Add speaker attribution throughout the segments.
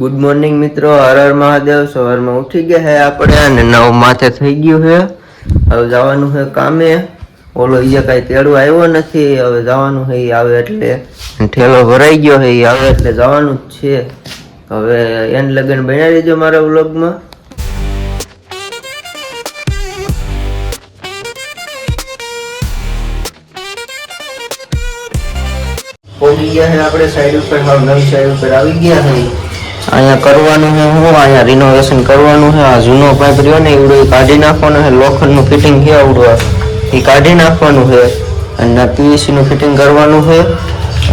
Speaker 1: Good morning મિત્રો, હર હર મહાદેવ। સવારમાં ઉઠી ગયા હે આપણે અને 9 માથે થઈ ગયું છે। હવે જવાનું છે કામે। ઓલો ઈ કઈ તેડવા આવ્યો નથી। હવે જવાનું છે, ઈ આવે એટલે ઠેલો ભરાઈ ગયો છે, ઈ આવે એટલે જવાનું જ છે। હવે એન લગન બન્યા રહેજો મારા વ્લોગમાં। પહોંચી ગયા છે આપણે સાઈડ ઉપર, હવે નવી સાઈડ ઉપર આવી ગયા છે। અહીંયા કરવાનું છે હું અહીંયા રિનોવેશન કરવાનું છે। આ જૂનો પાઇપ રહ્યો ને એવડો કાઢી નાખવાનો છે। લોખંડનું ફિટિંગ છે આવડું, એ કાઢી નાખવાનું છે અને પીવીસી નું ફિટિંગ કરવાનું છે।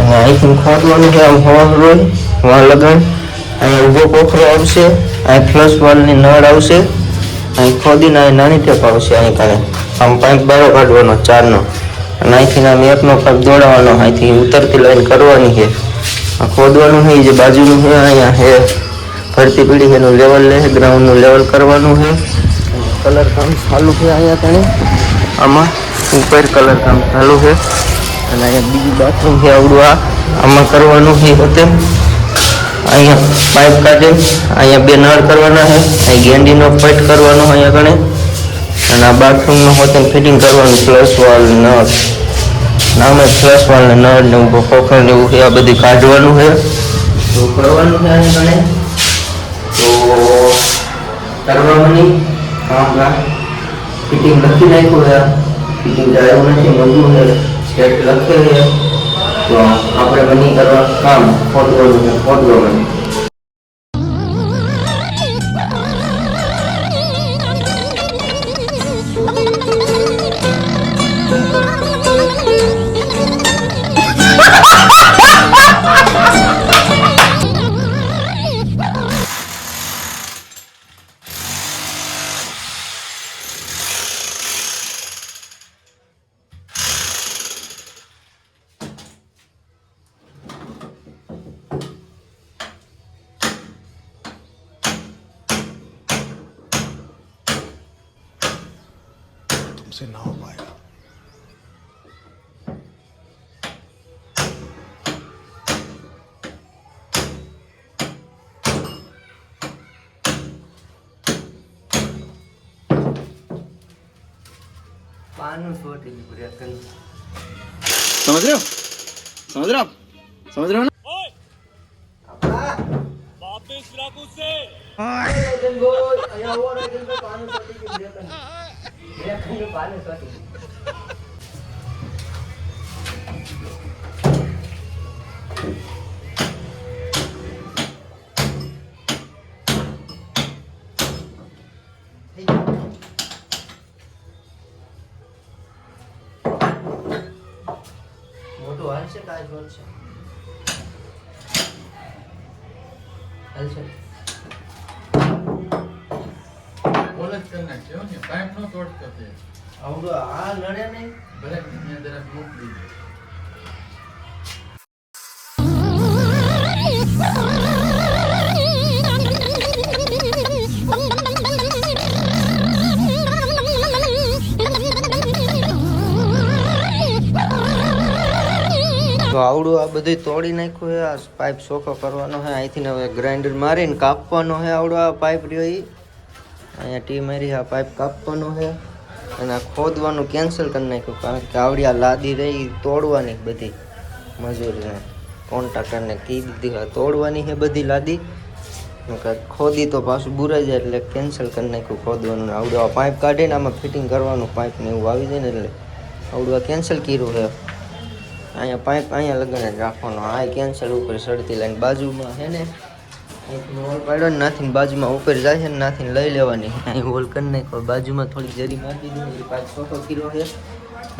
Speaker 1: અને અહીંથી ખોદવાનું છે, આમ હવા રોય વાં લગન। અહીંયા ઊભો કોખરો આવશે, અહીં ફ્લશ વાલની નળ આવશે, અહીં ખોદીને અહીં નાની ટેપ આવશે। અહીં કાલે આમ પાઇપ બારો કાઢવાનો 4નો અને અહીંથી આમ 1નો પાઇપ દોડાવવાનો, અહીંથી ઉતરતી લાઈન કરવાની છે। આ ખોદવાનું છે, જે બાજુનું છે અહીંયા છે ભરતી પીડી એનું લેવલ લે, ગ્રાઉન્ડનું લેવલ કરવાનું છે। કલર કામ ચાલુ છે અહીંયા કણે, આમાં ઉપર કલર કામ ચાલુ છે અને અહીંયા બીજું બાથરૂમ છે આવડું, આમાં કરવાનું છે હોતે। અહીંયા પાઇપ કાઢે, અહીંયા 2 નળ કરવાના છે, અહીં ગેંડીનો ફાઇટ કરવાનો અહીંયા કણે અને આ બાથરૂમમાં હોતે ફિટિંગ કરવાનું, ફ્લશ વાલ નળ નામે ફ્લશ વાલ ને નળ ને ઊભો કોખર ને એવું છે, આ બધી કાઢવાનું છે તો કરવાનું છે અહીંયા કણે। તો કરવાની કામ ફિટિંગ લખી નાખ્યું છે, ફિટિંગ આવ્યું નથી, મજૂર છે સ્ટેટ લખે છે, તો આપણે બની કરવા કામ ખોદવાનું છે, ખોદવાનું।
Speaker 2: से ना हो पाएगा। समझ रहे हो, समझ रहे हो आप, समझ रहे हो ना।
Speaker 3: वापस फिराकू से
Speaker 1: મોટું હાલશે કાજ બોલશે હાલશે
Speaker 4: ઓલજ કરना चाहिए ને પાઇપ નો તોડ કરતે
Speaker 1: આવડો આ નડે નહીં
Speaker 4: ભલે ને જરા મોકલી દે।
Speaker 1: તો આવડું આ બધું તોડી નાખ્યું છે। આ પાઇપ ચોખ્ખો કરવાનો છે, અહીંથી હવે ગ્રાઇન્ડર મારીને કાપવાનો છે આવડો આ પાઇપ રહ્યો એ અહીંયા ટી મારી આ પાઇપ કાપવાનો છે અને આ ખોદવાનું કેન્સલ કરી નાખ્યું, કારણ કે આવડી આ લાદી રહી તોડવાની બધી મજૂરીને કોન્ટ્રાક્ટરને કહી દીધી તોડવાની છે બધી લાદી, ખોદી તો પાછું બુરાઈ જાય એટલે કેન્સલ કરી નાખ્યું ખોદવાનું। આવડું આ પાઇપ કાઢીને આમાં ફિટિંગ કરવાનું, પાઇપને એવું આવી જાય ને એટલે આવડું આ કેન્સલ કર્યું છે। અહીંયા પાઇપ અહીંયા લગાડે રાખવાનો, આ કેન્સલ ઉપર સડતી લાઈન બાજુમાં છે ને અહીંથી હોલ પાડ્યો ને નાથીને બાજુમાં ઉપર જાય છે ને નાથીને લઈ લેવાની, અહીં હોલ કરી નાખો, બાજુમાં થોડી જરી મારી દીધી, પાઇપ ચોખ્ખો કર્યો છે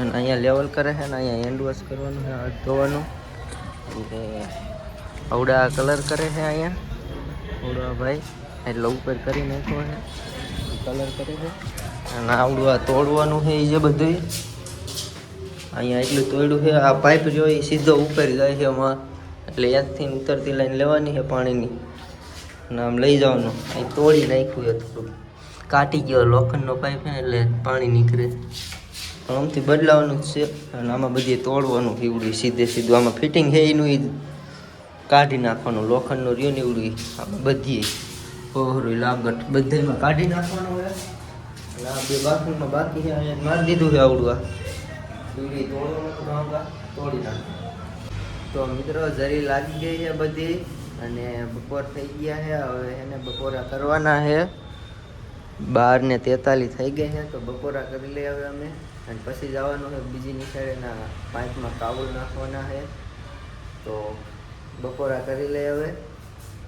Speaker 1: અને અહીંયા લેવલ કરે છે ને અહીંયા હેન્ડ વોશ કરવાનું છે, હાથ ધોવાનું એટલે આવડા કલર કરે છે અહીંયા આવડા ભાઈ એટલે ઉપર કરી નાખ્યો છે, કલર કરે છે અને આવડું આ તોડવાનું છે એ જે બધું અહીંયા એટલું તોડ્યું છે। આ પાઇપ જો એ સીધો ઉપર જાય છે એમાં, એટલે એકથી ઉતરતી લાઈન લેવાની છે પાણીની અને આમ લઈ જવાનું। અહીં તોડી નાખ્યું છે, થોડું કાટી ગયો લોખંડનો પાઇપ છે એટલે પાણી નીકળે, આમથી બદલાવાનું જ છે અને આમાં બધી તોડવાનું હીવડી સીધે સીધું આમાં ફિટિંગ છે એનું કાઢી નાખવાનું. લોખંડનું રહ્યું નીવડું આમાં બધી પહોરું લાગટ બધામાં કાઢી નાખવાનું હોય. અને આ બે બાથરૂમમાં બાકી છે અહીંયા મારી દીધું છે આવડું. આ દૂરી તોડી નાખું. તો મિત્રો જરી લાગી ગઈ છે બધી અને બપોર થઈ ગયા છે. હવે એને બપોરા કરવાના છે. 12:43 થઈ ગઈ છે. તો બપોરા કરી લઈએ હવે અમે અને પછી જવાનું છે બીજી નિશાળેના પાઇપમાં કાવળ નાખવાના છે. તો બપોરા કરી લઈએ હવે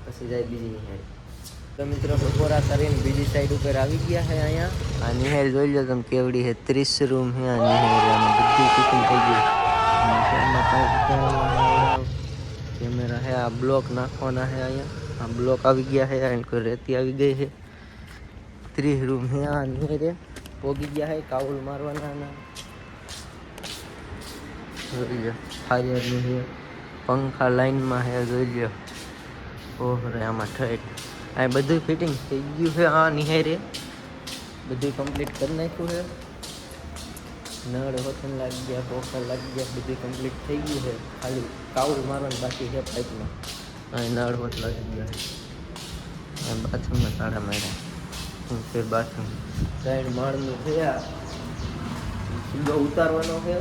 Speaker 1: પછી જાય બીજી નિહાળ. તો મિત્રો બપોરા કરીને બીજી સાઈડ ઉપર આવી ગયા છે. અહીંયા આ નિહાળ જોઈ લો તમે કેવડી છે. 30 રૂમ છે આ નિહાળ. બધી ફિટિંગ થઈ ગઈ. કેમેરા છે. આ બ્લોક નાખવાના છે અહીંયા. આ બ્લોક આવી ગયા છે અને કોઈ રેતી આવી ગઈ છે. 30 રૂમ છે આ નિહાળે પોગી ગયા છે. કાવલ મારવાના જોઈ લો. ફાયરનું છે. પંખા લાઈનમાં છે જોઈ લો. ઓહરે આમાં ઠેઠ આ બધું ફિટિંગ થઈ ગયું છે. આ નિહારે બધું કમ્પ્લીટ કરી નાખ્યું છે. નળ હોતન લાગી ગયા, પોખા લાગી ગયા, બધું કમ્પ્લીટ થઈ ગયું છે. ખાલી કાવલ મારવાનું બાકી છે પાઇપમાં. અહીં નળ હોત લાગી ગયા છે. બાથરૂમમાં તાળા માર્યા છે. બાથરૂમ સાઈડ માળનું છે. આ સીધો ઉતારવાનો છે.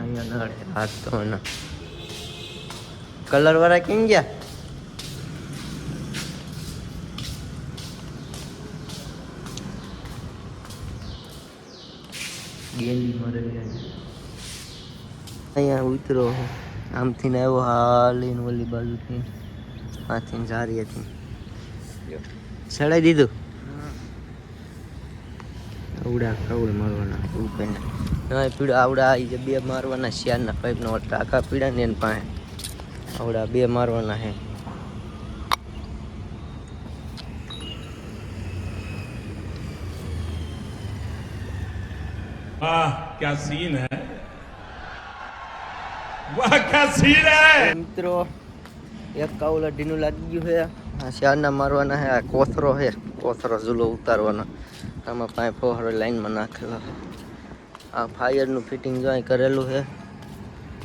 Speaker 1: અહીંયા નળ હાથ ધોવાના. કલર વાળા કેમ ગયા? ગેલી મરેલી અહીંયા ઉતરો આમથી ને આવ્યો હાલીને ઓલી બાજુથી આથી જારીએથી ચડાઈ દીધું. આવડા કાવડ મારવાના ઉપરને ના પીડા આવડા આવી છે. 2 મારવાના શિયાળના પાઇપના ટાંકા પીડા ને એની પાસે આવડા 2 મારવાના છે.
Speaker 3: वाह क्या सीन है, वाह क्या सीन है.
Speaker 1: મિત્રો એક કાવલ અઢીનું લાગી ગયું છે. આ શિયાળના મારવાના છે. આ કોથરો છે. કોથરો ઝૂલો ઉતારવાનો. આમાં પાઇપ ફોહરો લાઈનમાં નાખેલો છે. આ ફાયરનું ફિટિંગ જો અહીં કરેલું છે.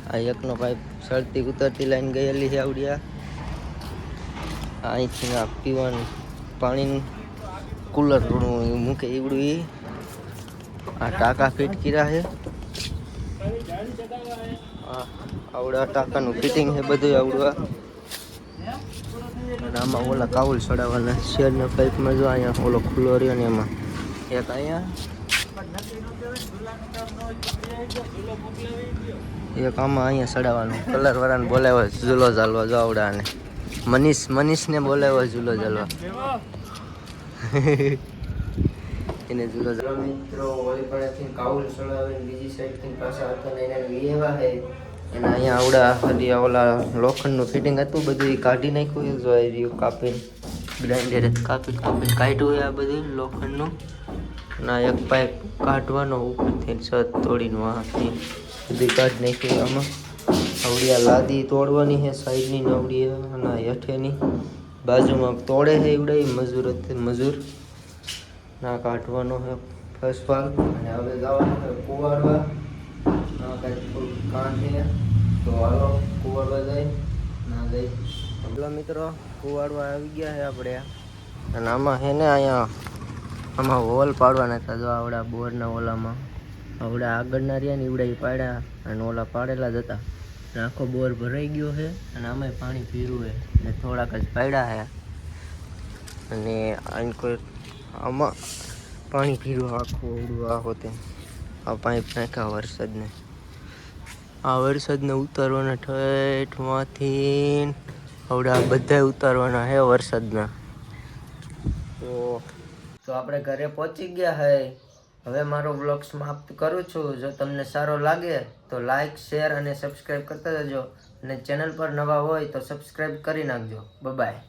Speaker 1: આ એકનો પાઇપ ચડતી ઉતરતી લાઈન ગયેલી છે આવડિયા. અહીંથી આ પીવાનું પાણીનું કુલર મૂકે એવડું એ આ ટાંકા ફિટ કર્યા છે. આવડા ટાંકાનું ફિટિંગ છે બધું આવડું. અને આમાં ઓલા કાવલ ચડાવવાના શેરના પાઇપમાં જો અહીંયા ઓલો ખુલ્લો રહ્યો ને એમાં એક અહીંયા એક આમાં અહીંયા ચડાવવાનું. કલર વાળાને બોલાવ્યો ઝૂલો ઝાલવા જો આવડા. ને મનીષને બોલાવ્યો ઝૂલો ઝાલવા. એને ઝૂલો ઝાલવા. મિત્રો ઓલી પાસેથી કાવલ ચડાવીને બીજી સાઈડથી પાછા હતા ને એને વિયેવા છે. અને અહીંયા આવડા હજી ઓલા લોખંડનું ફિટિંગ હતું બધું એ કાઢી નાખ્યું. જો આવી રહ્યું કાપીને ગ્રાઇન્ડરે કાપીને કાઢ્યું છે આ બધું લોખંડનું. ના એક પાઇપ કાઢવાનો ઉપરથી છત તોડીને વાંથી બધી કાઢી નાખ્યું. આમાં આવડિયા લાદી તોડવાની છે સાઈડની નવડી અને હેઠેની બાજુમાં તોડે છે એવડે મજૂર ના કાઢવાનો છે ફર્સ્ટ ભાગ. અને હવે જવાનું છે કુવાડવા. ના કાંઈ થોડું કામ છે તો હાલો કુવાડવા જાય ના જાય. હલો મિત્રો કુવાડવા આવી ગયા છે આપણે. અને આમાં છે ને અહીંયા આમાં હોલ પાડવાના હતા. જો આવડા બોરના ઓલામાં આવડા આગળના રહ્યા ને એવડા પાડ્યા અને ઓલા પાડેલા જ હતા. અને આખો બોર ભરાઈ ગયો છે અને આમાં પાણી પીરું છે ને થોડાક જ પાડ્યા છે. અને આને કોઈ આમાં પાણી પીરું આખું આવડું આ હોતે આ પાઇપ નાખ્યા વરસાદને. આ વરસાદને ઉતારવાના ઠેઠમાંથી આવડા બધા ઉતારવાના છે વરસાદના. તો આપણે ઘરે પહોંચી ગયા છે. હવે મારો વ્લોગ સમાપ્ત કરું છું. જો તમને સારો લાગે તો લાઈક શેર અને સબસ્ક્રાઈબ કરતા જજો. અને ચેનલ પર નવા હોય તો સબસ્ક્રાઈબ કરી નાખજો. બાય.